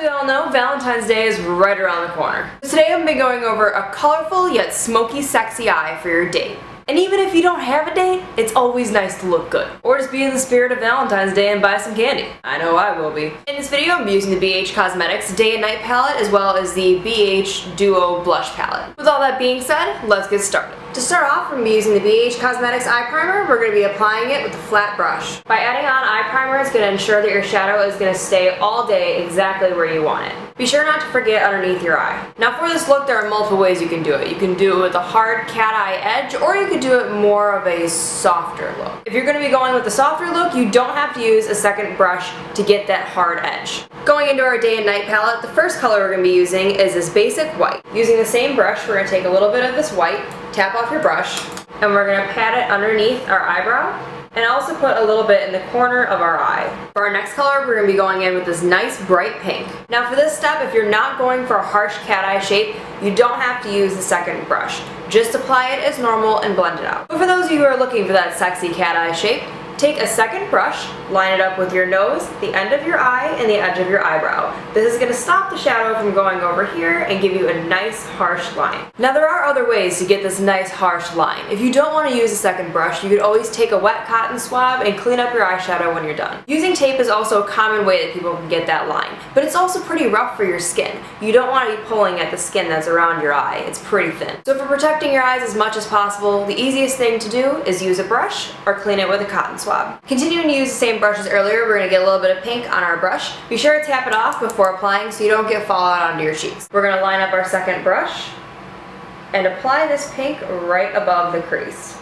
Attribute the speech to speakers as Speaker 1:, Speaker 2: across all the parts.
Speaker 1: we all know, Valentine's Day is right around the corner. So today I'm going to be going over a colorful yet smoky sexy eye for your date. And even if you don't have a date, it's always nice to look good. Or just be in the spirit of Valentine's Day and buy some candy. I know I will be. In this video, I'm using the BH Cosmetics Day and Night palette as well as the BH Duo Blush palette. With all that being said, let's get started. To start off, we're going to be using the BH Cosmetics Eye Primer. We're going to be applying it with a flat brush. By adding on eye primer, it's going to ensure that your shadow is going to stay all day exactly where you want it. Be sure not to forget underneath your eye. Now for this look, there are multiple ways you can do it. You can do it with a hard cat eye edge, or you could do it more of a softer look. If you're going to be going with the softer look, you don't have to use a second brush to get that hard edge. Going into our Day and Night palette, the first color we're going to be using is this basic white. Using the same brush, we're going to take a little bit of this white, tap off your brush, and we're going to pat it underneath our eyebrow, and also put a little bit in the corner of our eye. For our next color, we're going to be going in with this nice bright pink. Now for this step, if you're not going for a harsh cat eye shape, you don't have to use the second brush. Just apply it as normal and blend it out. But for those of you who are looking for that sexy cat eye shape, take a second brush, line it up with your nose, the end of your eye, and the edge of your eyebrow. This is going to stop the shadow from going over here and give you a nice harsh line. Now there are other ways to get this nice harsh line. If you don't want to use a second brush, you could always take a wet cotton swab and clean up your eyeshadow when you're done. Using tape is also a common way that people can get that line, but it's also pretty rough for your skin. You don't want to be pulling at the skin that's around your eye. It's pretty thin. So for protecting your eyes as much as possible, the easiest thing to do is use a brush or clean it with a cotton swab. Continuing to use the same brush as earlier, we're going to get a little bit of pink on our brush. Be sure to tap it off before applying so you don't get fallout onto your cheeks. We're going to line up our second brush and apply this pink right above the crease.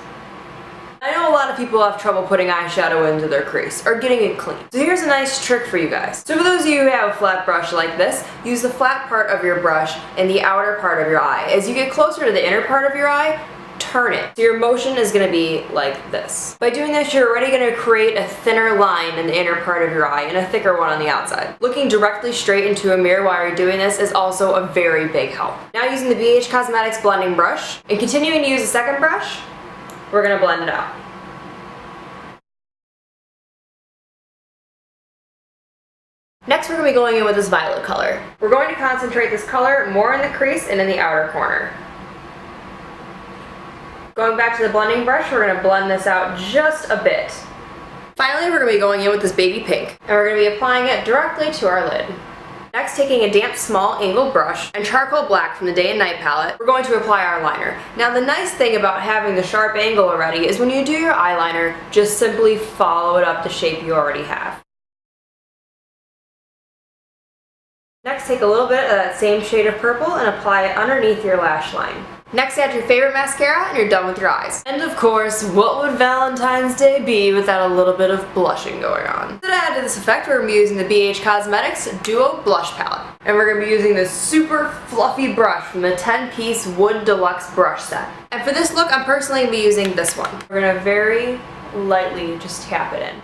Speaker 1: I know a lot of people have trouble putting eyeshadow into their crease or getting it clean. So here's a nice trick for you guys. So for those of you who have a flat brush like this, use the flat part of your brush in the outer part of your eye. As you get closer to the inner part of your eye, turn it. So your motion is going to be like this. By doing this, you're already going to create a thinner line in the inner part of your eye and a thicker one on the outside. Looking directly straight into a mirror while you're doing this is also a very big help. Now using the BH Cosmetics blending brush and continuing to use a second brush, we're going to blend it out. Next, we're going to be going in with this violet color. We're going to concentrate this color more in the crease and in the outer corner. Going back to the blending brush, we're going to blend this out just a bit. Finally, we're going to be going in with this baby pink, and we're going to be applying it directly to our lid. Next, taking a damp small angled brush and charcoal black from the Day and Night palette, we're going to apply our liner. Now the nice thing about having the sharp angle already is when you do your eyeliner, just simply follow it up the shape you already have. Next, take a little bit of that same shade of purple and apply it underneath your lash line. Next, add your favorite mascara and you're done with your eyes. And of course, what would Valentine's Day be without a little bit of blushing going on? So to add to this effect, we're going to be using the BH Cosmetics Duo Blush Palette. And we're going to be using this super fluffy brush from the 10-piece Wood Deluxe brush set. And for this look, I'm personally going to be using this one. We're going to very lightly just tap it in.